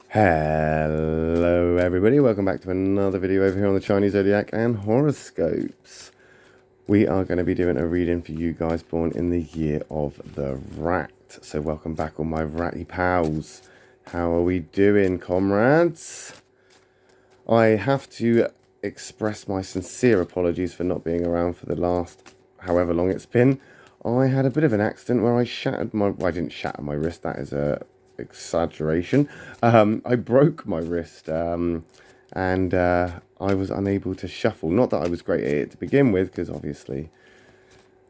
Hello everybody, welcome back to another video over here on the Chinese Zodiac and horoscopes. We are going to be doing a reading for you guys born in the year of the rat. So welcome back all my ratty pals. How are we doing, comrades? I have to express my sincere apologies for not being around for the last however long it's been. I had a bit of an accident where I shattered my... Well, I didn't shatter my wrist, that is a exaggeration. I broke my wrist and I was unable to shuffle. Not that I was great at it to begin with, because obviously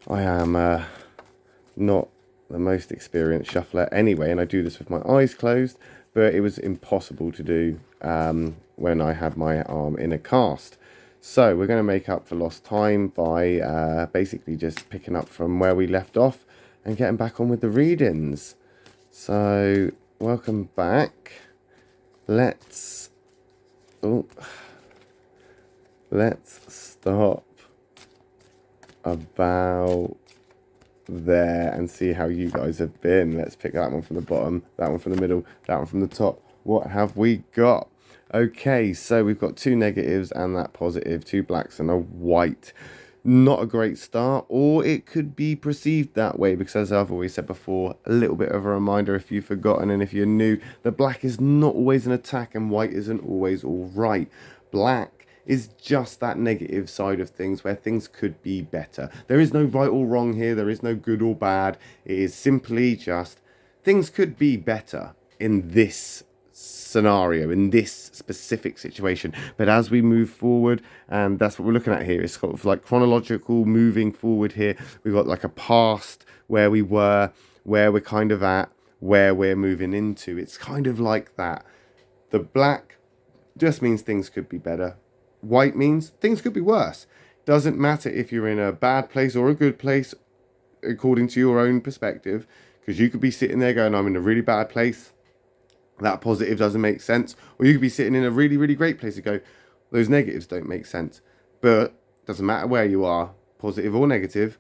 I am not the most experienced shuffler anyway, and I do this with my eyes closed, but it was impossible to do when I had my arm in a cast. So we're going to make up for lost time by basically just picking up from where we left off and getting back on with the readings. So, welcome back. Let's stop about there and see how you guys have been. Let's pick that one from the bottom, that one from the middle, that one from the top. What have we got? Okay, so we've got two negatives and that positive, two blacks and a white. Not a great start, or it could be perceived that way, because as I've always said before, a little bit of a reminder if you've forgotten and if you're new, that black is not always an attack and white isn't always all right. Black is just that negative side of things where things could be better. There is no right or wrong here, there is no good or bad. It is simply just things could be better in this scenario, in this specific situation. But as we move forward, and that's what we're looking at here, it's sort of like chronological moving forward here. We've got like a past, where we were, where we're kind of at, where we're moving into. It's kind of like that. The black just means things could be better. White means things could be worse. Doesn't matter if you're in a bad place or a good place according to your own perspective, because you could be sitting there going, I'm in a really bad place, that positive doesn't make sense. Or you could be sitting in a really, really great place and go, those negatives don't make sense. But doesn't matter where you are, positive or negative,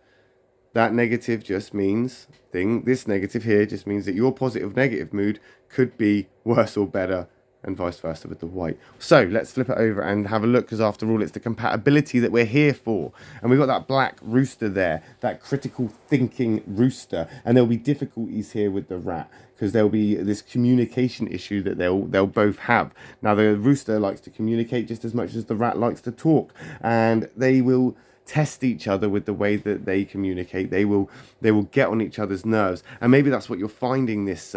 that negative just means this negative here just means that your positive negative mood could be worse or better, and vice versa with the white. So let's flip it over and have a look, because after all, it's the compatibility that we're here for. And we've got that black rooster there, that critical thinking rooster, and there'll be difficulties here with the rat, because there'll be this communication issue that they'll both have. Now, the rooster likes to communicate just as much as the rat likes to talk, and they will test each other with the way that they communicate. They will get on each other's nerves, and maybe that's what you're finding this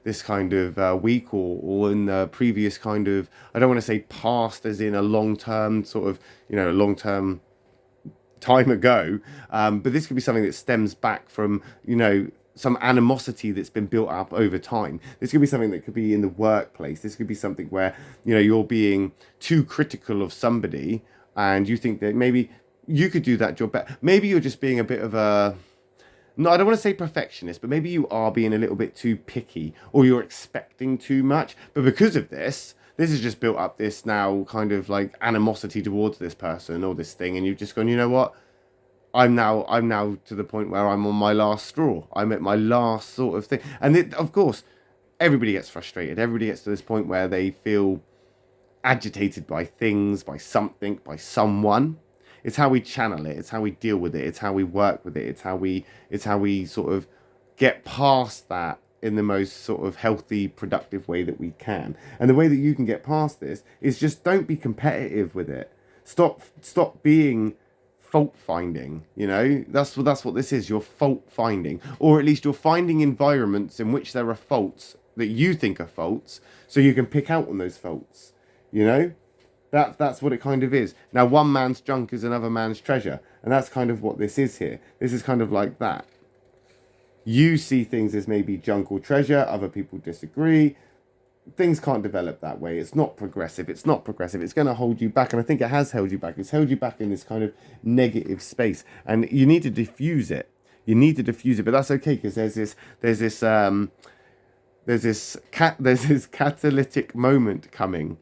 this kind of week, or in the previous kind of, I don't want to say past as in a long-term sort of, a long-term time ago, but this could be something that stems back from, some animosity that's been built up over time. This could be something that could be in the workplace. This could be something where, you're being too critical of somebody, and you think that maybe you could do that job better. Maybe you're just being a bit of a, no, I don't want to say perfectionist, but maybe you are being a little bit too picky, or you're expecting too much. But because of this has just built up this now kind of like animosity towards this person or this thing, and you've just gone, you know what? I'm now to the point where I'm on my last straw. I'm at my last sort of thing. And of course, everybody gets frustrated. Everybody gets to this point where they feel agitated by things, by something, by someone. It's how we channel it. It's how we deal with it. It's how we work with it. It's how we sort of get past that in the most sort of healthy, productive way that we can. And the way that you can get past this is just don't be competitive with it. Stop being fault finding. That's what this is. You're fault finding, or at least you're finding environments in which there are faults that you think are faults, so you can pick out on those faults. That's what it kind of is. Now, one man's junk is another man's treasure, and that's kind of what this is here. This is kind of like that. You see things as maybe junk or treasure, other people disagree. Things can't develop that way. It's not progressive. It's going to hold you back, and I think it has held you back. It's held you back in this kind of negative space, and you need to diffuse it. But that's okay, because there's this catalytic moment coming.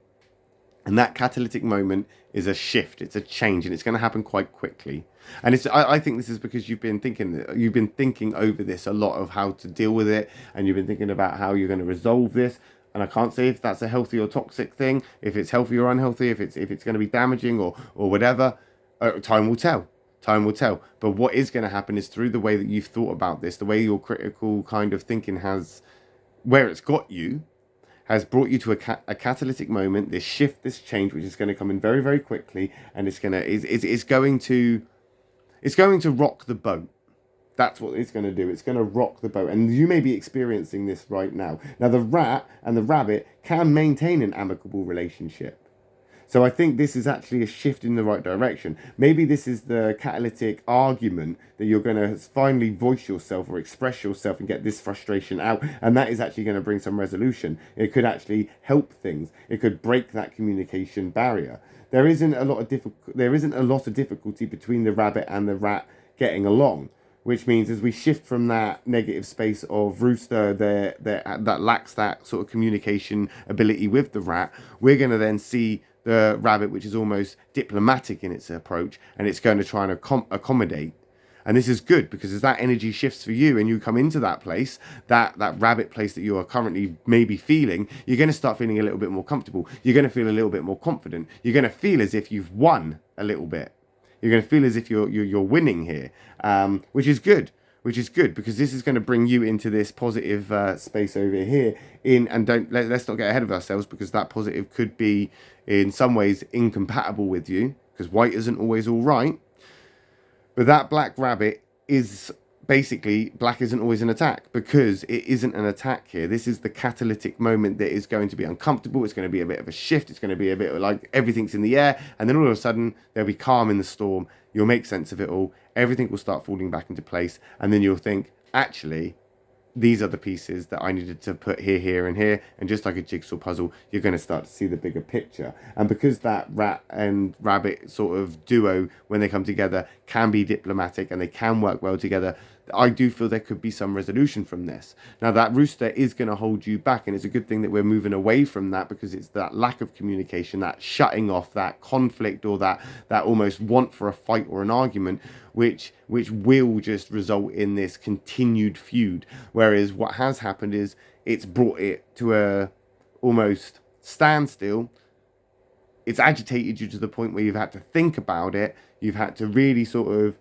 And that catalytic moment is a shift. It's a change, and it's going to happen quite quickly. And I think this is because you've been thinking over this a lot, of how to deal with it, and you've been thinking about how you're going to resolve this. And I can't say if that's a healthy or toxic thing, if it's healthy or unhealthy, if it's going to be damaging or whatever. Time will tell. Time will tell. But what is going to happen is through the way that you've thought about this, the way your critical kind of thinking has, where it's got you, has brought you to a catalytic moment, this shift, this change, which is going to come in very, very quickly, and it's going to rock the boat. That's what it's going to do. It's going to rock the boat. And you may be experiencing this right now. Now, the rat and the rabbit can maintain an amicable relationship. So I think this is actually a shift in the right direction. Maybe this is the catalytic argument that you're going to finally voice yourself or express yourself and get this frustration out. And that is actually going to bring some resolution. It could actually help things. It could break that communication barrier. There isn't a lot of difficulty between the rabbit and the rat getting along. Which means as we shift from that negative space of rooster that lacks that sort of communication ability with the rat, we're going to then see the rabbit, which is almost diplomatic in its approach, and it's going to try and accommodate. And this is good because as that energy shifts for you and you come into that place, that rabbit place that you are currently maybe feeling, you're going to start feeling a little bit more comfortable. You're going to feel a little bit more confident. You're going to feel as if you've won a little bit. You're going to feel as if you're winning here, which is good. Which is good because this is going to bring you into this positive space over here. Let's not get ahead of ourselves because that positive could be in some ways incompatible with you because white isn't always all right. But that black rabbit is basically black isn't always an attack because it isn't an attack here. This is the catalytic moment that is going to be uncomfortable. It's going to be a bit of a shift. It's going to be a bit like everything's in the air. And then all of a sudden there'll be calm in the storm. You'll make sense of it all. Everything will start falling back into place. And then you'll think, actually, these are the pieces that I needed to put here, here, and here. And just like a jigsaw puzzle, you're going to start to see the bigger picture. And because that rat and rabbit sort of duo, when they come together, can be diplomatic and they can work well together, I do feel there could be some resolution from this. Now, that rooster is going to hold you back, and it's a good thing that we're moving away from that because it's that lack of communication, that shutting off, that conflict, or that almost want for a fight or an argument, which will just result in this continued feud. Whereas what has happened is it's brought it to a almost standstill. It's agitated you to the point where you've had to think about it. You've had to really sort of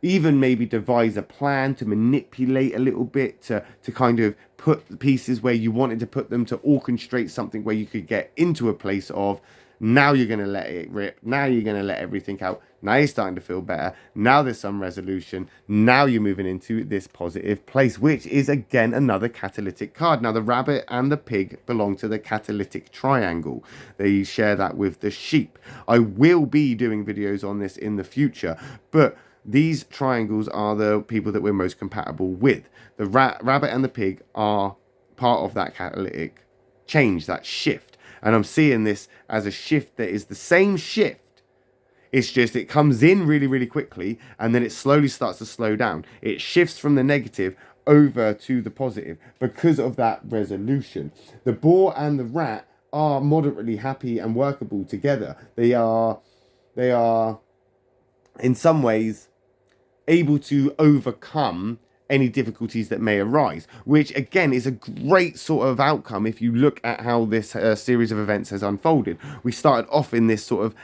even maybe devise a plan to manipulate a little bit, to kind of put the pieces where you wanted to put them, to orchestrate something where you could get into a place of, now you're going to let it rip, now you're going to let everything out, now you're starting to feel better, now there's some resolution, now you're moving into this positive place, which is again another catalytic card. Now the rabbit and the pig belong to the catalytic triangle. They share that with the sheep. I will be doing videos on this in the future, but these triangles are the people that we're most compatible with. The rabbit and the pig are part of that catalytic change, that shift. And I'm seeing this as a shift that is the same shift. It's just it comes in really, really quickly and then it slowly starts to slow down. It shifts from the negative over to the positive because of that resolution. The boar and the rat are moderately happy and workable together. They are in some ways able to overcome any difficulties that may arise, which again is a great sort of outcome if you look at how this series of events has unfolded. We started off in this sort of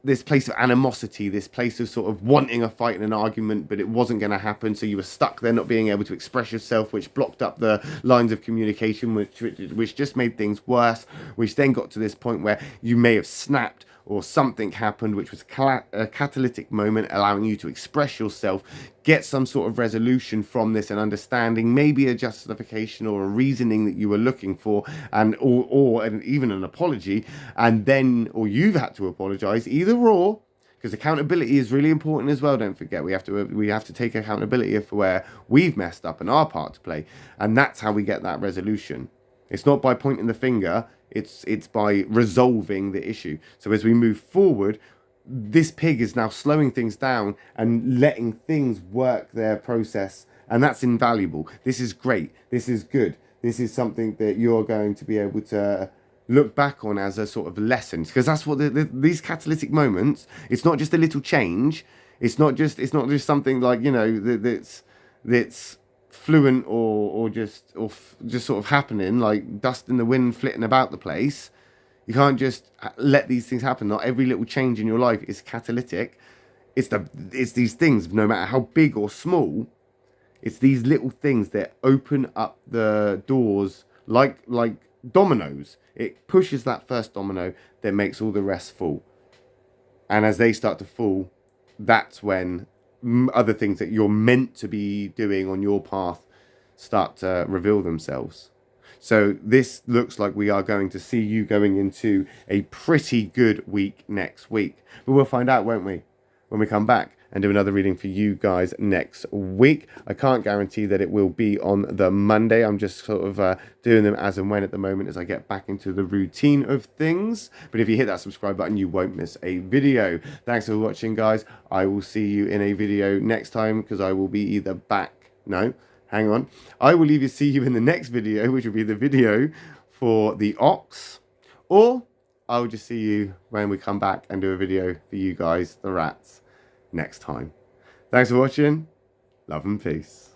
this place of animosity, this place of sort of wanting a fight and an argument, but it wasn't going to happen, so you were stuck there not being able to express yourself, which blocked up the lines of communication, which just made things worse, which then got to this point where you may have snapped or something happened, which was a catalytic moment, allowing you to express yourself, get some sort of resolution from this and understanding, maybe a justification or a reasoning that you were looking for, and or even an apology, and then, or you've had to apologize, either or, because accountability is really important as well. Don't forget, we have to take accountability for where we've messed up and our part to play, and that's how we get that resolution. It's not by pointing the finger. It's by resolving the issue. So as we move forward, this pig is now slowing things down and letting things work their process. And that's invaluable. This is great. This is good. This is something that you're going to be able to look back on as a sort of lesson. Because that's what these catalytic moments, it's not just a little change. It's not just something like, that's fluent or just sort of happening, like dust in the wind flitting about the place. You can't just let these things happen. Not every little change in your life is catalytic. It's these things, no matter how big or small. It's these little things that open up the doors like dominoes. It pushes that first domino that makes all the rest fall. And as they start to fall, that's when other things that you're meant to be doing on your path start to reveal themselves. So this looks like we are going to see you going into a pretty good week next week. But we'll find out, won't we, when we come back and do another reading for you guys next week. I can't guarantee that it will be on the Monday. I'm just sort of doing them as and when at the moment as I get back into the routine of things. But if you hit that subscribe button, you won't miss a video. Thanks for watching, guys. I will see you in a video next time because I will be either back. No, hang on. I will either see you in the next video, which will be the video for the ox, or I will just see you when we come back and do a video for you guys, the rats, next time. Thanks for watching. Love and peace.